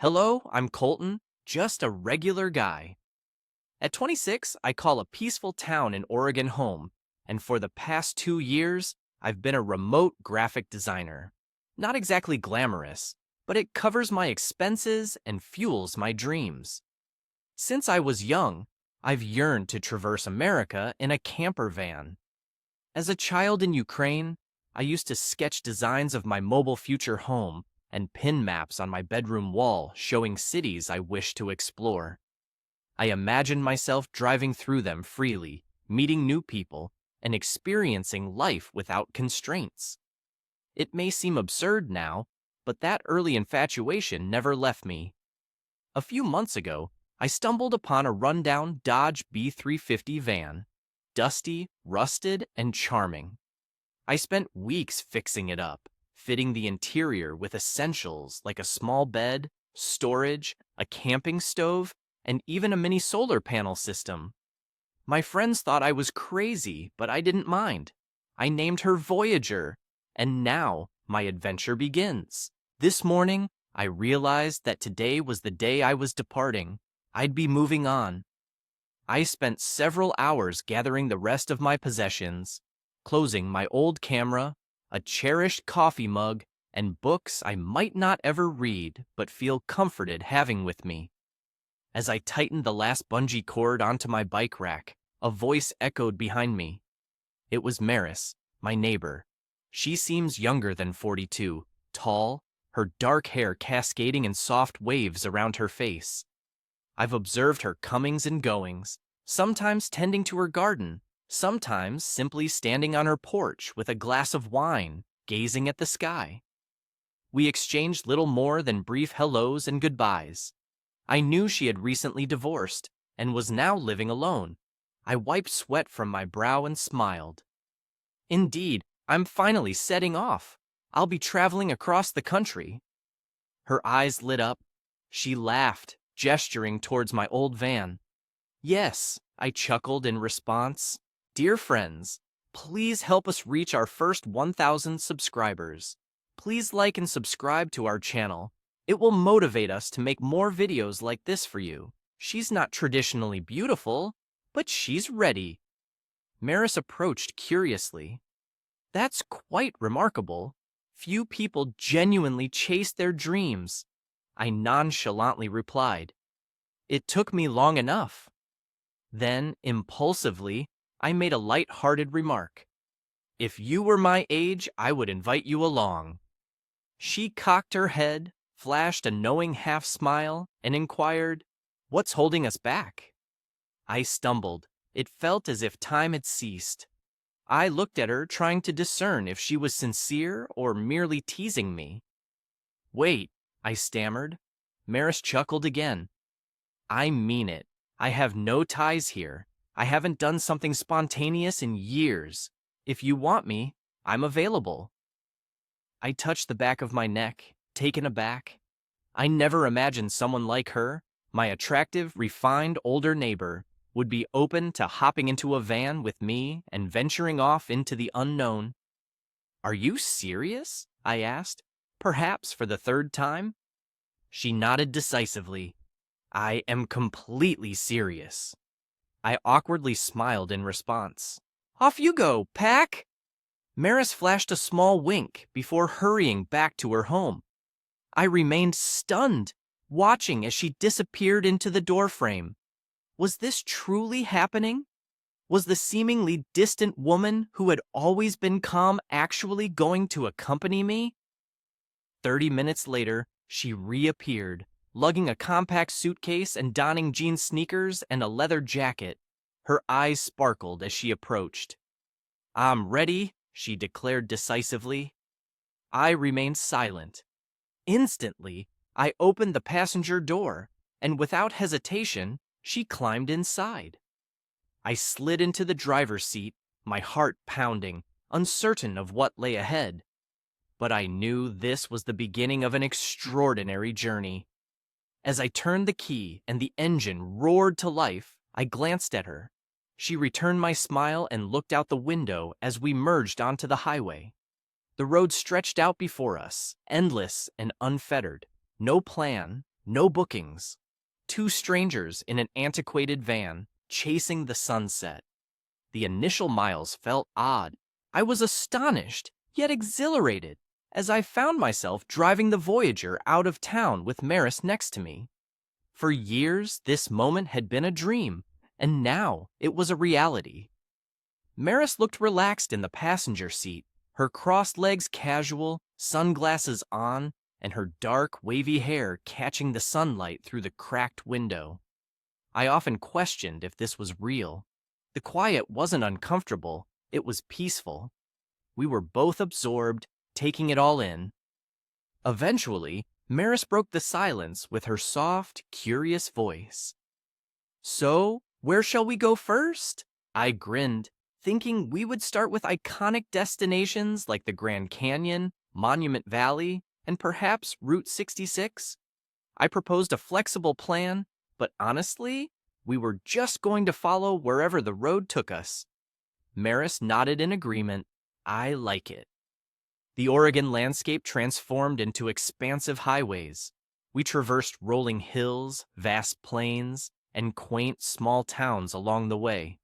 Hello, I'm Colton, just a regular guy. At 26, I call a peaceful town in Oregon home, and for the past 2 years, I've been a remote graphic designer. Not exactly glamorous, but it covers my expenses and fuels my dreams. Since I was young, I've yearned to traverse America in a camper van. As a child in Ukraine, I used to sketch designs of my mobile future home and pin maps on my bedroom wall showing cities I wish to explore. I imagined myself driving through them freely, meeting new people, and experiencing life without constraints. It may seem absurd now, but that early infatuation never left me. A few months ago, I stumbled upon a rundown Dodge B350 van, dusty, rusted, and charming. I spent weeks fixing it up, fitting the interior with essentials like a small bed, storage, a camping stove, and even a mini solar panel system. My friends thought I was crazy, but I didn't mind. I named her Voyager, and now my adventure begins. This morning, I realized that today was the day I was departing. I'd be moving on. I spent several hours gathering the rest of my possessions, closing my old camera, a cherished coffee mug, and books I might not ever read but feel comforted having with me. As I tightened the last bungee cord onto my bike rack, a voice echoed behind me. It was Maris, my neighbor. She seems younger than 42, tall, her dark hair cascading in soft waves around her face. I've observed her comings and goings, sometimes tending to her garden, sometimes simply standing on her porch with a glass of wine, gazing at the sky. We exchanged little more than brief hellos and goodbyes. I knew she had recently divorced and was now living alone. I wiped sweat from my brow and smiled. Indeed, I'm finally setting off. I'll be traveling across the country. Her eyes lit up. She laughed, gesturing towards my old van. Yes, I chuckled in response. Dear friends, please help us reach our first 1,000 subscribers. Please like and subscribe to our channel. It will motivate us to make more videos like this for you. She's not traditionally beautiful, but she's ready. Maris approached curiously. That's quite remarkable. Few people genuinely chase their dreams. I nonchalantly replied. It took me long enough. Then, impulsively, I made a light-hearted remark. If you were my age, I would invite you along. She cocked her head, flashed a knowing half-smile, and inquired, What's holding us back? I stumbled. It felt as if time had ceased. I looked at her, trying to discern if she was sincere or merely teasing me. Wait, I stammered. Maris chuckled again. I mean it. I have no ties here. I haven't done something spontaneous in years. If you want me, I'm available. I touched the back of my neck, taken aback. I never imagined someone like her, my attractive, refined older neighbor, would be open to hopping into a van with me and venturing off into the unknown. Are you serious? I asked, perhaps for the third time. She nodded decisively. I am completely serious. I awkwardly smiled in response. Off you go, Pack! Maris flashed a small wink before hurrying back to her home. I remained stunned, watching as she disappeared into the doorframe. Was this truly happening? Was the seemingly distant woman who had always been calm actually going to accompany me? 30 minutes later, she reappeared, lugging a compact suitcase and donning jean sneakers and a leather jacket. Her eyes sparkled as she approached. I'm ready, she declared decisively. I remained silent. Instantly, I opened the passenger door, and without hesitation, she climbed inside. I slid into the driver's seat, my heart pounding, uncertain of what lay ahead. But I knew this was the beginning of an extraordinary journey. As I turned the key and the engine roared to life, I glanced at her. She returned my smile and looked out the window as we merged onto the highway. The road stretched out before us, endless and unfettered. No plan, No bookings. Two strangers in an antiquated van, chasing the sunset. The initial miles felt odd. I was astonished, yet exhilarated, as I found myself driving the Voyager out of town with Maris next to me. For years, this moment had been a dream, and now it was a reality. Maris looked relaxed in the passenger seat, her crossed legs casual, sunglasses on, and her dark, wavy hair catching the sunlight through the cracked window. I often questioned if this was real. The quiet wasn't uncomfortable, it was peaceful. We were both absorbed, taking it all in. Eventually, Maris broke the silence with her soft, curious voice. "So, where shall we go first?" I grinned, thinking we would start with iconic destinations like the Grand Canyon, Monument Valley, and perhaps Route 66. I proposed a flexible plan, but honestly, we were just going to follow wherever the road took us. Maris nodded in agreement. I like it. The Oregon landscape transformed into expansive highways. We traversed rolling hills, vast plains, and quaint small towns along the way.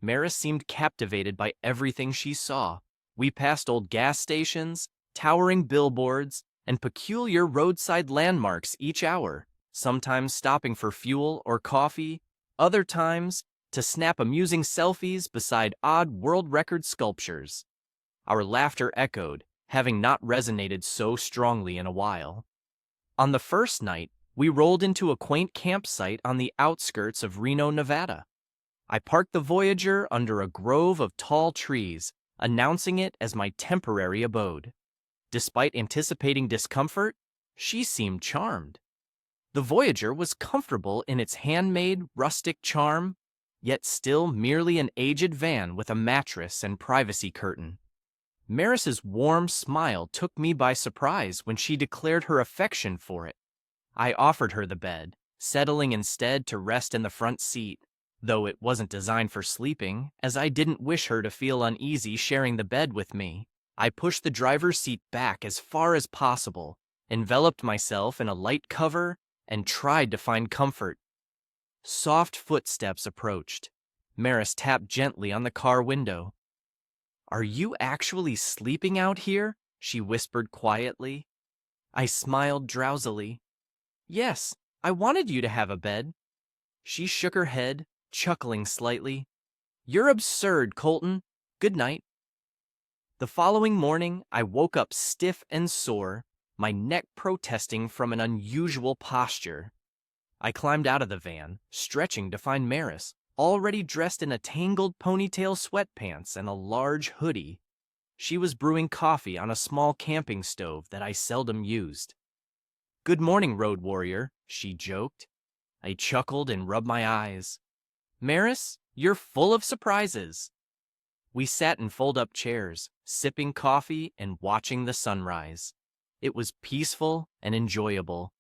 Maris seemed captivated by everything she saw. We passed old gas stations, towering billboards, and peculiar roadside landmarks each hour, sometimes stopping for fuel or coffee, other times to snap amusing selfies beside odd world record sculptures. Our laughter echoed, having not resonated so strongly in a while. On the first night, we rolled into a quaint campsite on the outskirts of Reno, Nevada. I parked the Voyager under a grove of tall trees, announcing it as my temporary abode. Despite anticipating discomfort, she seemed charmed. The Voyager was comfortable in its handmade, rustic charm, yet still merely an aged van with a mattress and privacy curtain. Maris's warm smile took me by surprise when she declared her affection for it. I offered her the bed, settling instead to rest in the front seat, though it wasn't designed for sleeping, as I didn't wish her to feel uneasy sharing the bed with me. I pushed the driver's seat back as far as possible, enveloped myself in a light cover, and tried to find comfort. Soft footsteps approached. Maris tapped gently on the car window. "Are you actually sleeping out here?" she whispered quietly. I smiled drowsily. "Yes, I wanted you to have a bed." She shook her head, chuckling slightly. "You're absurd, Colton. Good night." The following morning, I woke up stiff and sore, my neck protesting from an unusual posture. I climbed out of the van, stretching to find Maris, already dressed in a tangled ponytail sweatpants and a large hoodie. She was brewing coffee on a small camping stove that I seldom used. "Good morning, road warrior," she joked. I chuckled and rubbed my eyes. "Maris, you're full of surprises." We sat in fold-up chairs, sipping coffee and watching the sunrise. It was peaceful and enjoyable.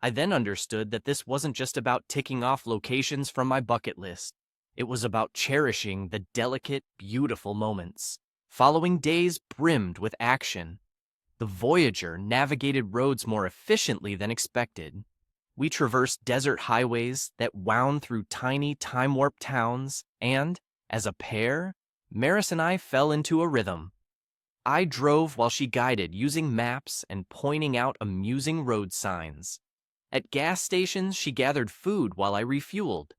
I then understood that this wasn't just about ticking off locations from my bucket list. It was about cherishing the delicate, beautiful moments. Following days brimmed with action. The Voyager navigated roads more efficiently than expected. We traversed desert highways that wound through tiny, time-warped towns, and, as a pair, Maris and I fell into a rhythm. I drove while she guided using maps and pointing out amusing road signs. At gas stations, she gathered food while I refueled.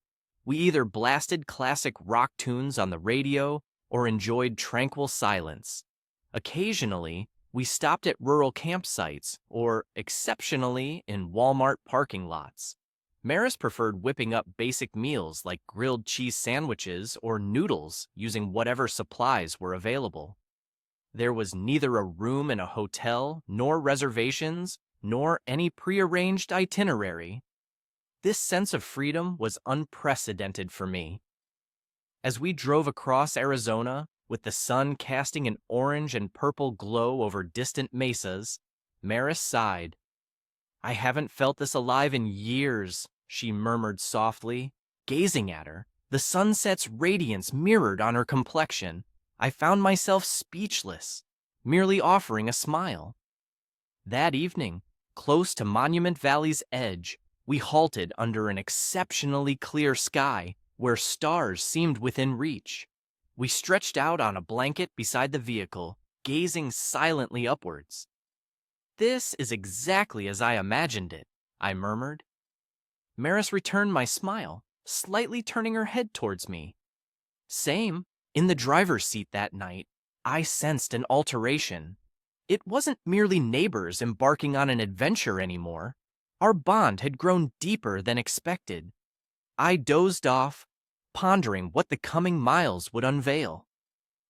We either blasted classic rock tunes on the radio or enjoyed tranquil silence. Occasionally, we stopped at rural campsites or, exceptionally, in Walmart parking lots. Maris preferred whipping up basic meals like grilled cheese sandwiches or noodles using whatever supplies were available. There was neither a room in a hotel, nor reservations, nor any prearranged itinerary. This sense of freedom was unprecedented for me. As we drove across Arizona, with the sun casting an orange and purple glow over distant mesas, Maris sighed. "I haven't felt this alive in years," she murmured softly. Gazing at her, the sunset's radiance mirrored on her complexion. I found myself speechless, merely offering a smile. That evening, Close to Monument Valley's edge, we halted under an exceptionally clear sky where stars seemed within reach. We stretched out on a blanket beside the vehicle, gazing silently upwards. "This is exactly as I imagined it," I murmured. Maris returned my smile, slightly turning her head towards me. "Same. In the driver's seat that night, I sensed an alteration. It wasn't merely neighbors embarking on an adventure anymore. Our bond had grown deeper than expected. I dozed off, pondering what the coming miles would unveil.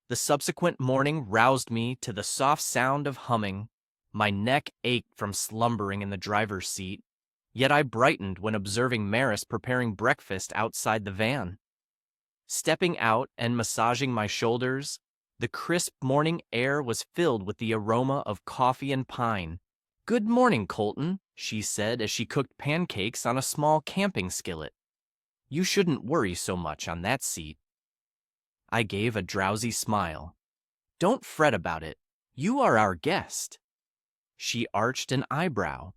The subsequent morning roused me to the soft sound of humming. My neck ached from slumbering in the driver's seat, yet I brightened when observing Maris preparing breakfast outside the van. Stepping out and massaging my shoulders, the crisp morning air was filled with the aroma of coffee and pine. "Good morning, Colton," she said as she cooked pancakes on a small camping skillet. "You shouldn't worry so much on that seat." I gave a drowsy smile. "Don't fret about it. You are our guest." She arched an eyebrow.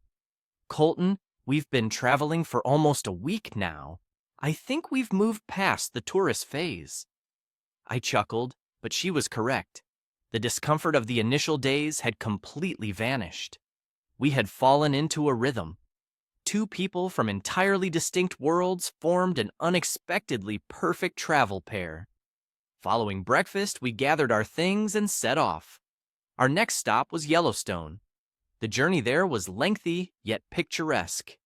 "Colton, we've been traveling for almost a week now. I think we've moved past the tourist phase." I chuckled, but she was correct. The discomfort of the initial days had completely vanished. We had fallen into a rhythm. Two people from entirely distinct worlds formed an unexpectedly perfect travel pair. Following breakfast, we gathered our things and set off. Our next stop was Yellowstone. The journey there was lengthy yet picturesque.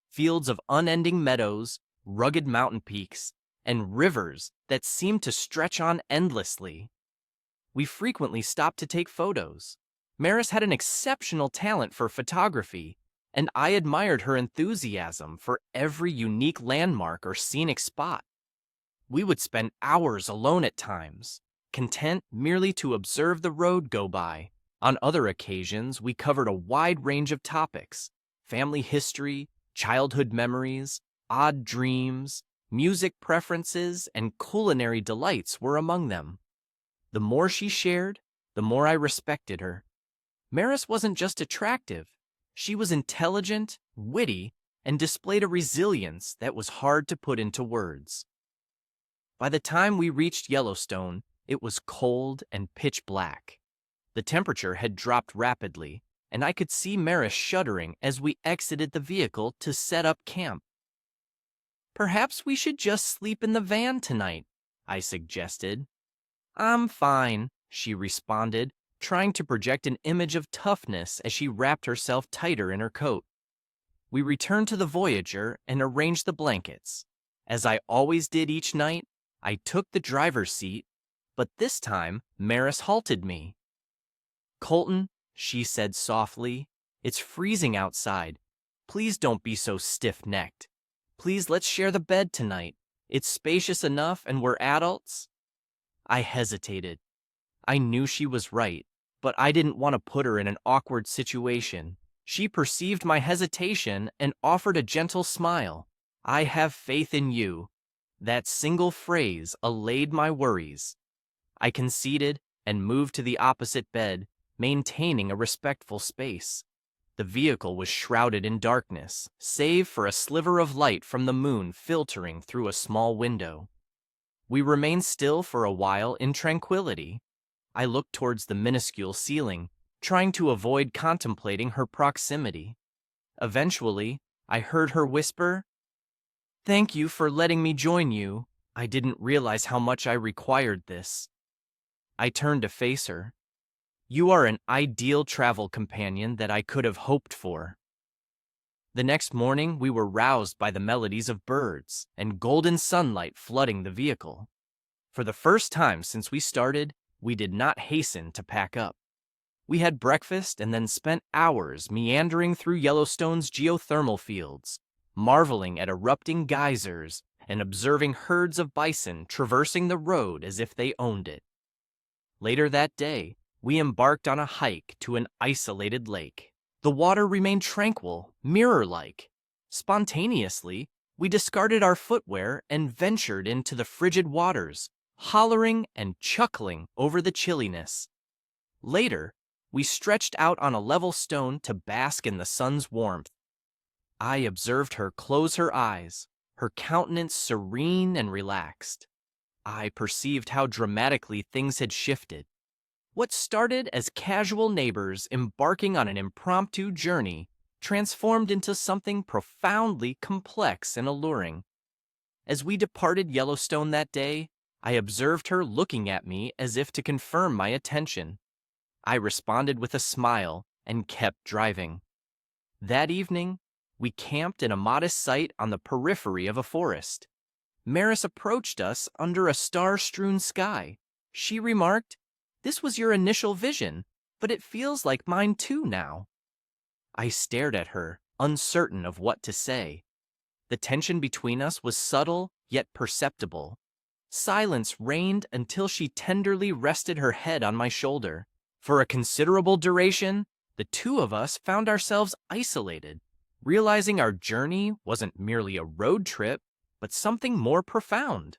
Fields of unending meadows, rugged mountain peaks, and rivers that seemed to stretch on endlessly. We frequently stopped to take photos. Maris had an exceptional talent for photography, and I admired her enthusiasm for every unique landmark or scenic spot. We would spend hours alone at times, content merely to observe the road go by. On other occasions, we covered a wide range of topics: family history, childhood memories, odd dreams, music preferences, and culinary delights were among them. The more she shared, the more I respected her. Maris wasn't just attractive. She was intelligent, witty, and displayed a resilience that was hard to put into words. By the time we reached Yellowstone, it was cold and pitch black. The temperature had dropped rapidly, and I could see Maris shuddering as we exited the vehicle to set up camp. "Perhaps we should just sleep in the van tonight," I suggested. "I'm fine," she responded, trying to project an image of toughness as she wrapped herself tighter in her coat. We returned to the Voyager and arranged the blankets. As I always did each night, I took the driver's seat, but this time Maris halted me. "Colton," she said softly, "it's freezing outside. Please don't be so stiff-necked. Please let's share the bed tonight. It's spacious enough and we're adults." I hesitated. I knew she was right, but I didn't want to put her in an awkward situation. She perceived my hesitation and offered a gentle smile. "I have faith in you." That single phrase allayed my worries. I conceded and moved to the opposite bed, maintaining a respectful space. The vehicle was shrouded in darkness, save for a sliver of light from the moon filtering through a small window. We remained still for a while in tranquility. I looked towards the minuscule ceiling, trying to avoid contemplating her proximity. Eventually, I heard her whisper, "Thank you for letting me join you. I didn't realize how much I required this." I turned to face her. "You are an ideal travel companion that I could have hoped for." The next morning, we were roused by the melodies of birds and golden sunlight flooding the vehicle. For the first time since we started, we did not hasten to pack up. We had breakfast and then spent hours meandering through Yellowstone's geothermal fields, marveling at erupting geysers and observing herds of bison traversing the road as if they owned it. Later that day, we embarked on a hike to an isolated lake. The water remained tranquil, mirror-like. Spontaneously, we discarded our footwear and ventured into the frigid waters, hollering and chuckling over the chilliness. Later, We stretched out on a level stone to bask in the sun's warmth. I observed her close her eyes, her countenance serene and relaxed. I perceived how dramatically things had shifted. What started as casual neighbors embarking on an impromptu journey transformed into something profoundly complex and alluring. As we departed Yellowstone that day, I observed her looking at me as if to confirm my attention. I responded with a smile and kept driving. That evening, we camped in a modest site on the periphery of a forest. Maris approached us under a star-strewn sky. She remarked, "This was your initial vision, but it feels like mine too now." I stared at her, uncertain of what to say. The tension between us was subtle yet perceptible. Silence reigned until she tenderly rested her head on my shoulder. For a considerable duration, the two of us found ourselves isolated, realizing our journey wasn't merely a road trip, but something more profound.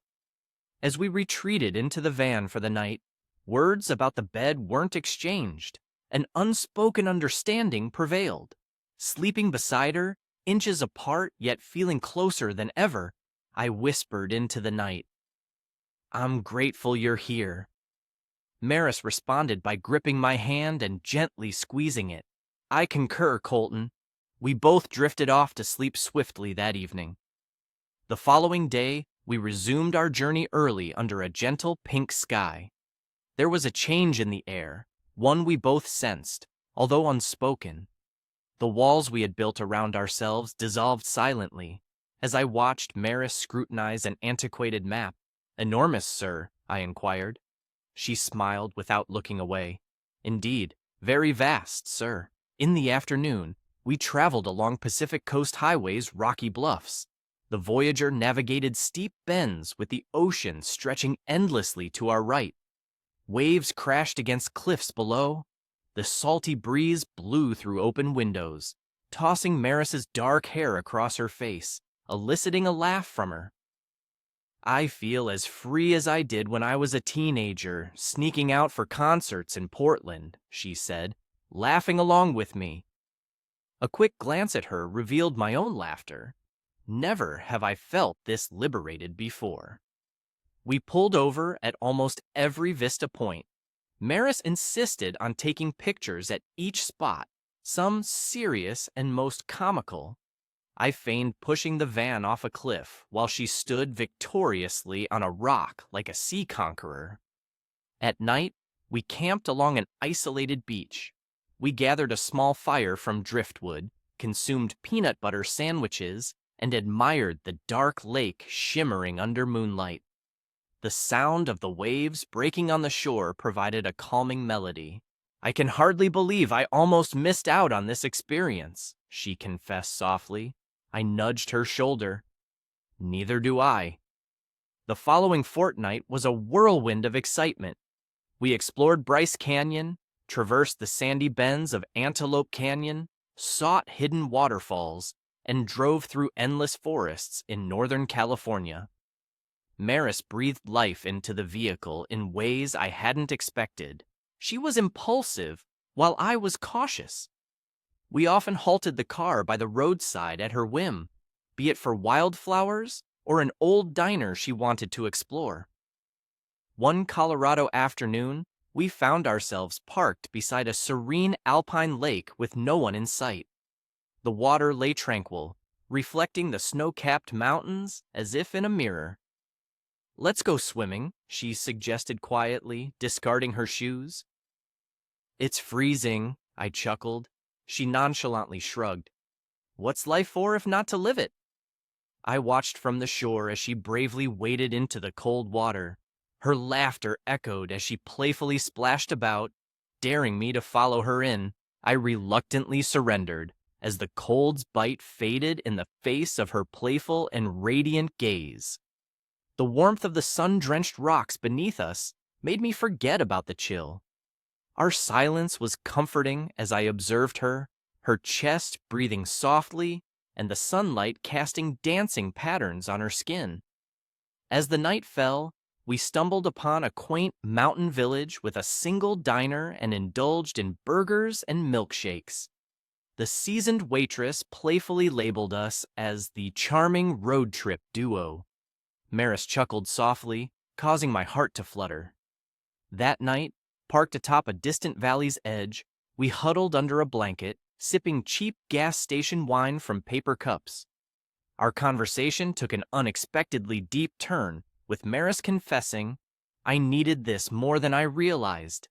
As we retreated into the van for the night, words about the bed weren't exchanged. An unspoken understanding prevailed. Sleeping beside her, inches apart yet feeling closer than ever, I whispered into the night, "I'm grateful you're here." Maris responded by gripping my hand and gently squeezing it. "I concur, Colton." We both drifted off to sleep swiftly that evening. The following day, we resumed our journey early under a gentle pink sky. There was a change in the air, one we both sensed, although unspoken. The walls we had built around ourselves dissolved silently. As I watched Maris scrutinize an antiquated map, "Enormous, sir?" I inquired. She smiled without looking away. "Indeed, very vast, sir." In the afternoon, we traveled along Pacific Coast Highway's rocky bluffs. The Voyager navigated steep bends with the ocean stretching endlessly to our right. Waves crashed against cliffs below. The salty breeze blew through open windows, tossing Maris's dark hair across her face, eliciting a laugh from her. "I feel as free as I did when I was a teenager, sneaking out for concerts in Portland," she said, laughing along with me. A quick glance at her revealed my own laughter. Never have I felt this liberated before. We pulled over at almost every vista point. Maris insisted on taking pictures at each spot, some serious and most comical. I feigned pushing the van off a cliff while she stood victoriously on a rock like a sea conqueror. At night, we camped along an isolated beach. We gathered a small fire from driftwood, consumed peanut butter sandwiches, and admired the dark lake shimmering under moonlight. The sound of the waves breaking on the shore provided a calming melody. "I can hardly believe I almost missed out on this experience," she confessed softly. I nudged her shoulder. "Neither do I." The following fortnight was a whirlwind of excitement. We explored Bryce Canyon, traversed the sandy bends of Antelope Canyon, sought hidden waterfalls, and drove through endless forests in Northern California. Maris breathed life into the vehicle in ways I hadn't expected. She was impulsive, while I was cautious. We often halted the car by the roadside at her whim, be it for wildflowers or an old diner she wanted to explore. One Colorado afternoon, we found ourselves parked beside a serene alpine lake with no one in sight. The water lay tranquil, reflecting the snow-capped mountains as if in a mirror. "Let's go swimming," she suggested quietly, discarding her shoes. "It's freezing," I chuckled. She nonchalantly shrugged. "What's life for if not to live it?" I watched from the shore as she bravely waded into the cold water. Her laughter echoed as she playfully splashed about, daring me to follow her in. I reluctantly surrendered, as the cold's bite faded in the face of her playful and radiant gaze. The warmth of the sun-drenched rocks beneath us made me forget about the chill. Our silence was comforting as I observed her, her chest breathing softly and the sunlight casting dancing patterns on her skin. As the night fell, we stumbled upon a quaint mountain village with a single diner and indulged in burgers and milkshakes. The seasoned waitress playfully labeled us as the charming road trip duo. Maris chuckled softly, causing my heart to flutter. That night, parked atop a distant valley's edge, we huddled under a blanket, sipping cheap gas station wine from paper cups. Our conversation took an unexpectedly deep turn, with Maris confessing, "I needed this more than I realized."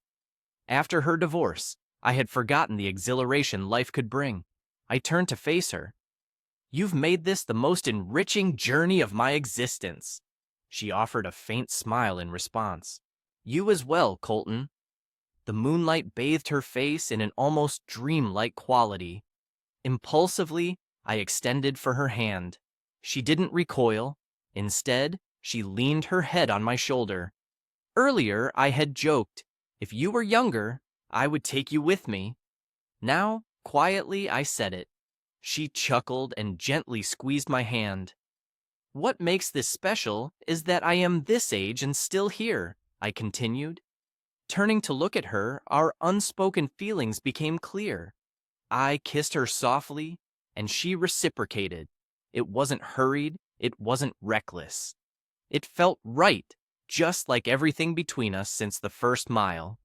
After her divorce, I had forgotten the exhilaration life could bring. I turned to face her. "You've made this the most enriching journey of my existence." She offered a faint smile in response. "You as well, Colton." The moonlight bathed her face in an almost dreamlike quality. Impulsively, I extended for her hand. She didn't recoil. Instead, she leaned her head on my shoulder. Earlier, I had joked, "If you were younger, I would take you with me." Now, quietly, I said it. She chuckled and gently squeezed my hand. "What makes this special is that I am this age and still here," I continued. Turning to look at her, our unspoken feelings became clear. I kissed her softly, and she reciprocated. It wasn't hurried, it wasn't reckless. It felt right, just like everything between us since the first mile.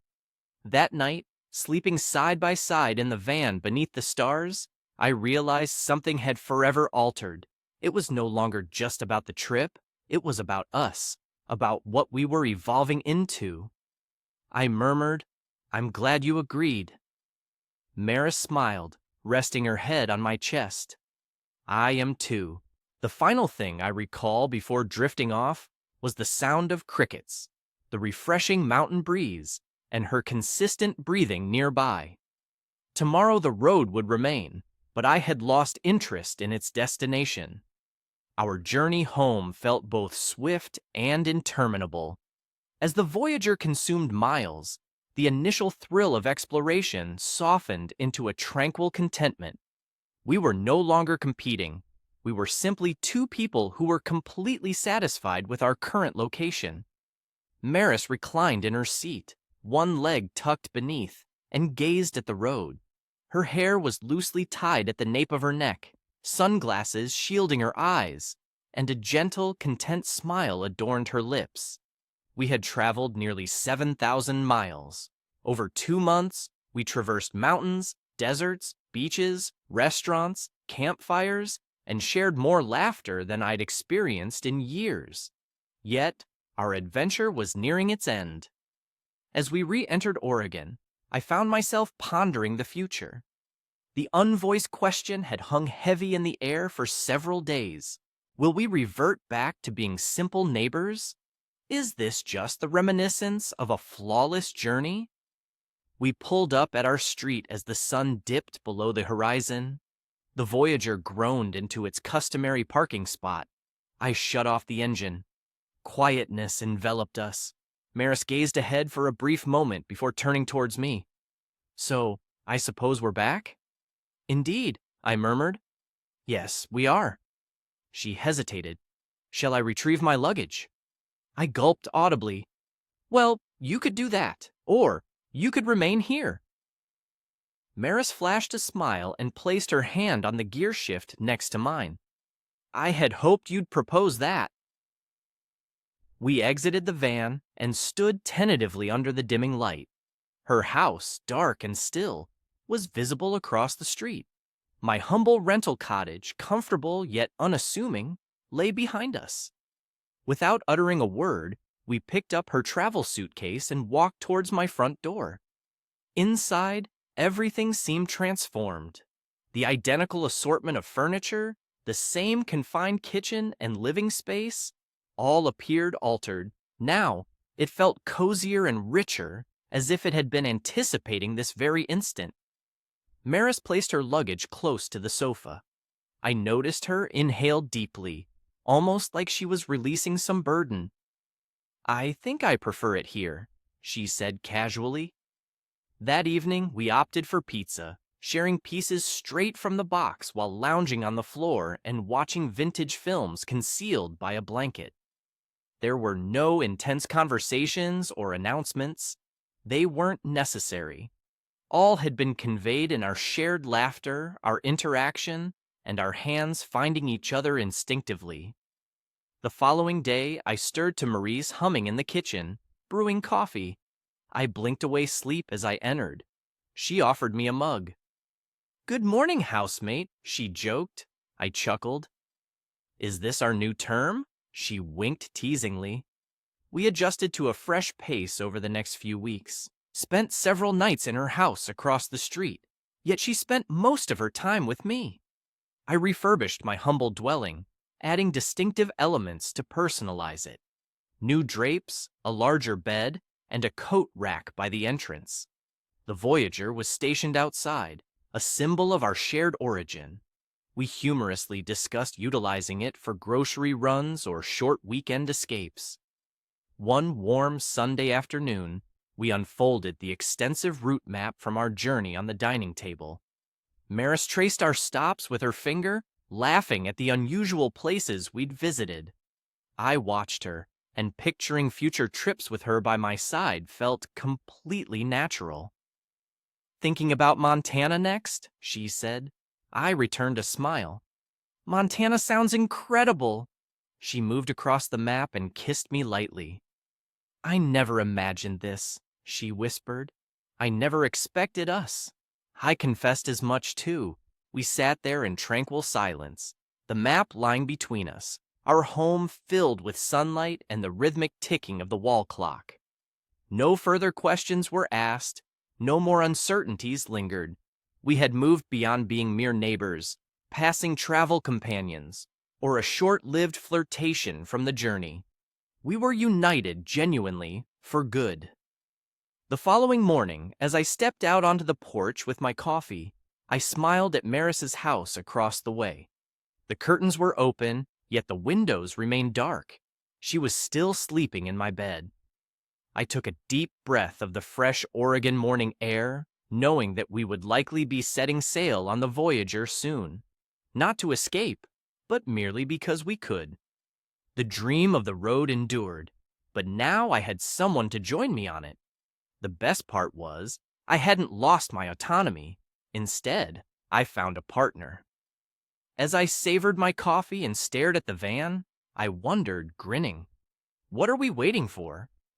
That night, sleeping side by side in the van beneath the stars, I realized something had forever altered. It was no longer just about the trip, it was about us, about what we were evolving into. I murmured, "I'm glad you agreed." Maris smiled, resting her head on my chest. "I am too." The final thing I recall before drifting off was the sound of crickets, the refreshing mountain breeze, and her consistent breathing nearby. Tomorrow the road would remain, but I had lost interest in its destination. Our journey home felt both swift and interminable. As the Voyager consumed miles, the initial thrill of exploration softened into a tranquil contentment. We were no longer competing. We were simply two people who were completely satisfied with our current location. Maris reclined in her seat, one leg tucked beneath, and gazed at the road. Her hair was loosely tied at the nape of her neck, sunglasses shielding her eyes, and a gentle, content smile adorned her lips. We had traveled nearly 7,000 miles. Over 2 months, we traversed mountains, deserts, beaches, restaurants, campfires, and shared more laughter than I'd experienced in years. Yet, our adventure was nearing its end. As we re-entered Oregon, I found myself pondering the future. The unvoiced question had hung heavy in the air for several days. Will we revert back to being simple neighbors? Is this just the reminiscence of a flawless journey? We pulled up at our street as the sun dipped below the horizon. The Voyager groaned into its customary parking spot. I shut off the engine. Quietness enveloped us. Maris gazed ahead for a brief moment before turning towards me. "So, I suppose we're back?" "Indeed," I murmured. "Yes, we are." She hesitated. "Shall I retrieve my luggage?" I gulped audibly. "Well, you could do that, or you could remain here." Maris flashed a smile and placed her hand on the gear shift next to mine. "I had hoped you'd propose that." We exited the van and stood tentatively under the dimming light. Her house, dark and still, was visible across the street. My humble rental cottage, comfortable yet unassuming, lay behind us. Without uttering a word, we picked up her travel suitcase and walked towards my front door. Inside, everything seemed transformed. The identical assortment of furniture, the same confined kitchen and living space, all appeared altered. Now, it felt cozier and richer, as if it had been anticipating this very instant. Maris placed her luggage close to the sofa. I noticed her inhale deeply, almost like she was releasing some burden. "I think I prefer it here," she said casually. That evening, we opted for pizza, sharing pieces straight from the box while lounging on the floor and watching vintage films concealed by a blanket. There were no intense conversations or announcements. They weren't necessary. All had been conveyed in our shared laughter, our interaction, and our hands finding each other instinctively. The following day, I stirred to Marie's humming in the kitchen, brewing coffee. I blinked away sleep as I entered. She offered me a mug. "Good morning, housemate," she joked. I chuckled. "Is this our new term?" She winked teasingly. We adjusted to a fresh pace over the next few weeks. Spent several nights in her house across the street, yet she spent most of her time with me. I refurbished my humble dwelling, adding distinctive elements to personalize it. New drapes, a larger bed, and a coat rack by the entrance. The Voyager was stationed outside, a symbol of our shared origin. We humorously discussed utilizing it for grocery runs or short weekend escapes. One warm Sunday afternoon, we unfolded the extensive route map from our journey on the dining table. Maris traced our stops with her finger, laughing at the unusual places we'd visited. I watched her, and picturing future trips with her by my side felt completely natural. "Thinking about Montana next?" she said. I returned a smile. "Montana sounds incredible." She moved across the map and kissed me lightly. "I never imagined this," she whispered. "I never expected us." I confessed as much too. We sat there in tranquil silence, the map lying between us, our home filled with sunlight and the rhythmic ticking of the wall clock. No further questions were asked, no more uncertainties lingered. We had moved beyond being mere neighbors, passing travel companions, or a short-lived flirtation from the journey. We were united genuinely for good. The following morning, as I stepped out onto the porch with my coffee, I smiled at Maris's house across the way. The curtains were open, yet the windows remained dark. She was still sleeping in my bed. I took a deep breath of the fresh Oregon morning air, knowing that we would likely be setting sail on the Voyager soon. Not to escape, but merely because we could. The dream of the road endured, but now I had someone to join me on it. The best part was, I hadn't lost my autonomy. Instead, I found a partner. As I savored my coffee and stared at the van, I wondered, grinning, what are we waiting for?